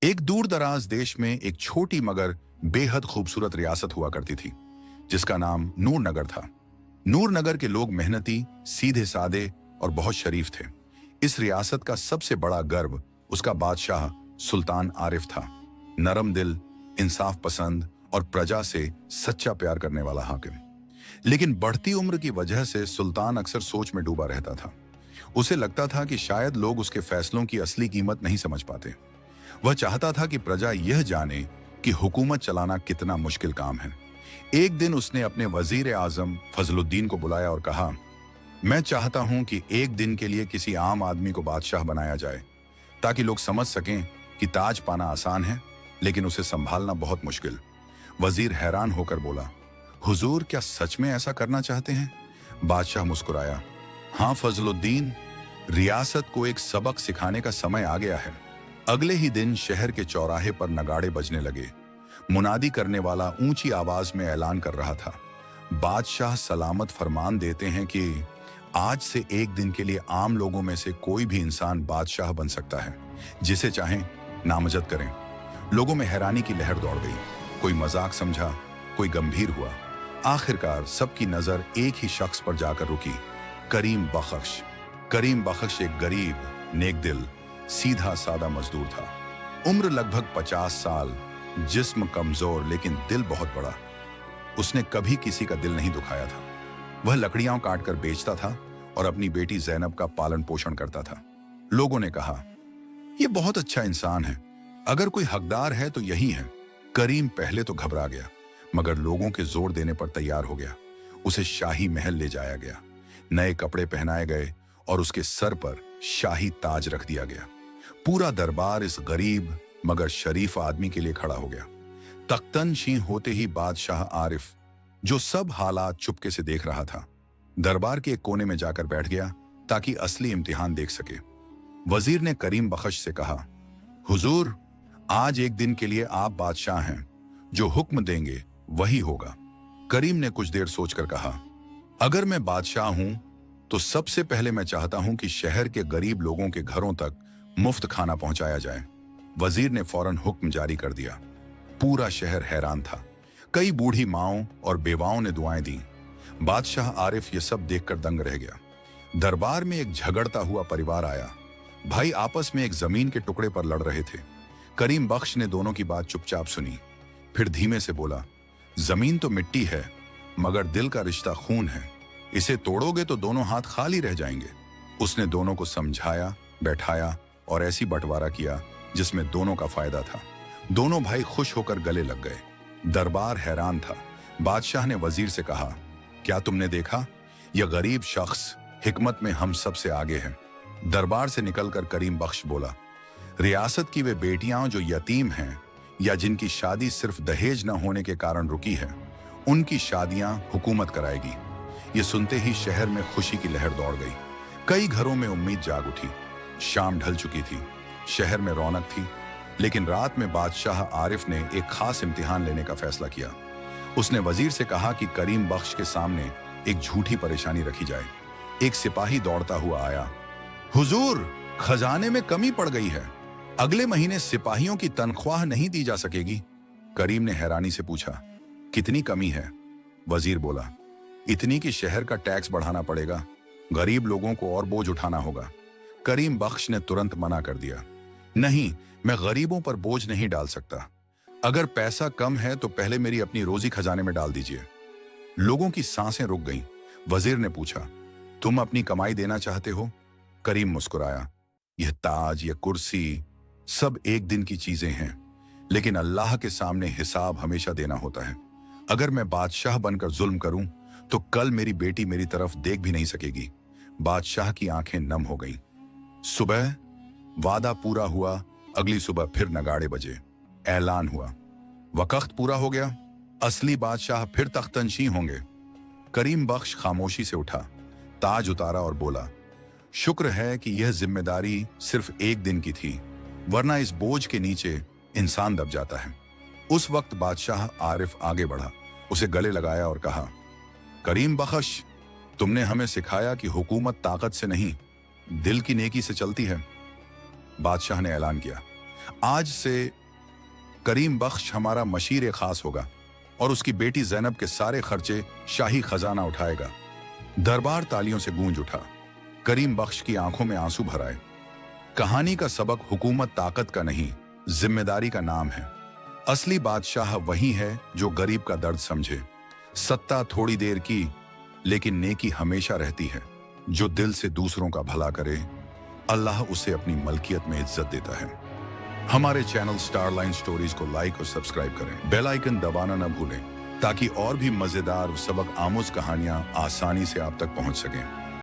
एक दूर दराज देश में एक छोटी मगर बेहद खूबसूरत रियासत हुआ करती थी जिसका नाम नूर नगर था। नूर नगर के लोग मेहनती, सीधे सादे और बहुत शरीफ थे। इस रियासत का सबसे बड़ा गर्व उसका बादशाह सुल्तान आरिफ था। नरम दिल, इंसाफ पसंद और प्रजा से सच्चा प्यार करने वाला हाकिम। लेकिन बढ़ती उम्र की वजह से सुल्तान अक्सर सोच में डूबा रहता था। उसे लगता था कि शायद लोग उसके फैसलों की असली कीमत नहीं समझ पाते। वह चाहता था कि प्रजा यह जाने कि हुकूमत चलाना कितना मुश्किल काम है। एक दिन उसने अपने वजीर आजम फजलुद्दीन को बुलाया और कहा, मैं चाहता हूं कि एक दिन के लिए किसी आम आदमी को बादशाह बनाया जाए ताकि लोग समझ सकें कि ताज पाना आसान है लेकिन उसे संभालना बहुत मुश्किल। वजीर हैरान होकर बोला, हुजूर क्या सच में ऐसा करना चाहते हैं? बादशाह मुस्कुराया, हाँ फजलुद्दीन, रियासत को एक सबक सिखाने का समय आ गया है। अगले ही दिन शहर के चौराहे पर नगाड़े बजने लगे। मुनादी करने वाला ऊंची आवाज में ऐलान कर रहा था, बादशाह सलामत फरमान देते हैं कि आज से एक दिन के लिए आम लोगों में से कोई भी इंसान बादशाह बन सकता है, जिसे चाहें नामजद करें। लोगों में हैरानी की लहर दौड़ गई। कोई मजाक समझा, कोई गंभीर हुआ। आखिरकार सबकी नजर एक ही शख्स पर जाकर रुकी, करीम बख्श। करीम बख्श एक गरीब, नेक दिल, सीधा सादा मजदूर था। उम्र लगभग 50 साल, जिस्म कमजोर लेकिन दिल बहुत बड़ा। उसने कभी किसी का दिल नहीं दुखाया था। वह लकड़ियां काटकर बेचता था और अपनी बेटी जैनब का पालन पोषण करता था। लोगों ने कहा, यह बहुत अच्छा इंसान है, अगर कोई हकदार है तो यही है। करीम पहले तो घबरा गया मगर लोगों के जोर देने पर तैयार हो गया। उसे शाही महल ले जाया गया, नए कपड़े पहनाए गए और उसके सर पर शाही ताज रख दिया गया। पूरा दरबार इस गरीब मगर शरीफ आदमी के लिए खड़ा हो गया। तख्तनशीं होते ही बादशाह आरिफ, जो सब हालात चुपके से देख रहा था, दरबार के एक कोने में जाकर बैठ गया ताकि असली इम्तिहान देख सके। वजीर ने करीम बख्श से कहा, हुजूर, आज एक दिन के लिए आप बादशाह हैं, जो हुक्म देंगे वही होगा। करीम ने कुछ देर सोचकर कहा, अगर मैं बादशाह हूं तो सबसे पहले मैं चाहता हूं कि शहर के गरीब लोगों के घरों तक मुफ्त खाना पहुंचाया जाए। वजीर ने फौरन हुक्म जारी कर दिया। पूरा शहर हैरान था। कई बूढ़ी माओं और बेवाओं ने दुआएं दी। बादशाह आरिफ ये सब देखकर दंग रह गया। दरबार में एक झगड़ता हुआ परिवार आया। भाई आपस में एक जमीन के टुकड़े पर लड़ रहे थे। करीम बख्श ने दोनों की बात चुपचाप सुनी, फिर धीमे से बोला, जमीन तो मिट्टी है मगर दिल का रिश्ता खून है, इसे तोड़ोगे तो दोनों हाथ खाली रह जाएंगे। उसने दोनों को समझाया, बैठाया और ऐसी बंटवारा किया जिसमें दोनों का फायदा था। दोनों भाई खुश होकर गले लग गए। दरबार हैरान था। बादशाह ने वजीर से कहा, क्या तुमने देखा? यह गरीब शख्स हिकमत में हम सब से आगे है। दरबार से निकलकर करीम बख्श बोला, रियासत की वे बेटियां जो यतीम हैं या जिनकी शादी सिर्फ दहेज न होने के कारण रुकी है, उनकी शादियां हुकूमत कराएगी। ये सुनते ही शहर में खुशी की लहर दौड़ गई। कई घरों में उम्मीद जाग उठी। शाम ढल चुकी थी, शहर में रौनक थी। लेकिन रात में बादशाह आरिफ ने एक खास इम्तिहान लेने का फैसला किया। उसने वजीर से कहा कि करीम बख्श के सामने एक झूठी परेशानी रखी जाए। एक सिपाही दौड़ता हुआ आया, हुजूर, खजाने में कमी पड़ गई है, अगले महीने सिपाहियों की तनख्वाह नहीं दी जा सकेगी। करीम ने हैरानी से पूछा, कितनी कमी है? वजीर बोला, इतनी कि शहर का टैक्स बढ़ाना पड़ेगा, गरीब लोगों को और बोझ उठाना होगा। करीम बख्श ने तुरंत मना कर दिया, नहीं, मैं गरीबों पर बोझ नहीं डाल सकता। अगर पैसा कम है तो पहले मेरी अपनी रोजी खजाने में डाल दीजिए। लोगों की सांसें रुक गईं। वजीर ने पूछा, तुम अपनी कमाई देना चाहते हो? करीम मुस्कुराया, यह ताज, यह कुर्सी, सब एक दिन की चीजें हैं, लेकिन अल्लाह के सामने हिसाब हमेशा देना होता है। अगर मैं बादशाह बनकर जुल्म करूं तो कल मेरी बेटी मेरी तरफ देख भी नहीं सकेगी। बादशाह की आंखें नम हो गईं। सुबह वादा पूरा हुआ। अगली सुबह फिर नगाड़े बजे। ऐलान हुआ, वक्त पूरा हो गया, असली बादशाह फिर तख्तनशीं होंगे। करीम बख्श खामोशी से उठा, ताज उतारा और बोला, शुक्र है कि यह जिम्मेदारी सिर्फ एक दिन की थी, वरना इस बोझ के नीचे इंसान दब जाता है। उस वक्त बादशाह आरिफ आगे बढ़ा, उसे गले लगाया और कहा, करीम बख्श, तुमने हमें सिखाया कि हुकूमत ताकत से नहीं, दिल की नेकी से चलती है। बादशाह ने ऐलान किया, आज से करीम बख्श हमारा मशीर खास होगा और उसकी बेटी जैनब के सारे खर्चे शाही खजाना उठाएगा। दरबार तालियों से गूंज उठा। करीम बख्श की आंखों में आंसू भर आए। कहानी का सबक हुकूमत ताकत का नहीं, जिम्मेदारी का नाम है। असली बादशाह वही है जो गरीब का दर्द समझे। सत्ता थोड़ी देर की, लेकिन नेकी हमेशा रहती है। जो दिल से दूसरों का भला करे, अल्लाह उसे अपनी मलकियत में इज्जत देता है। हमारे चैनल स्टारलाइन स्टोरीज को लाइक और सब्सक्राइब करें। बेल आइकन दबाना न भूलें ताकि और भी मजेदार सबक आमूज कहानियां आसानी से आप तक पहुंच सकें।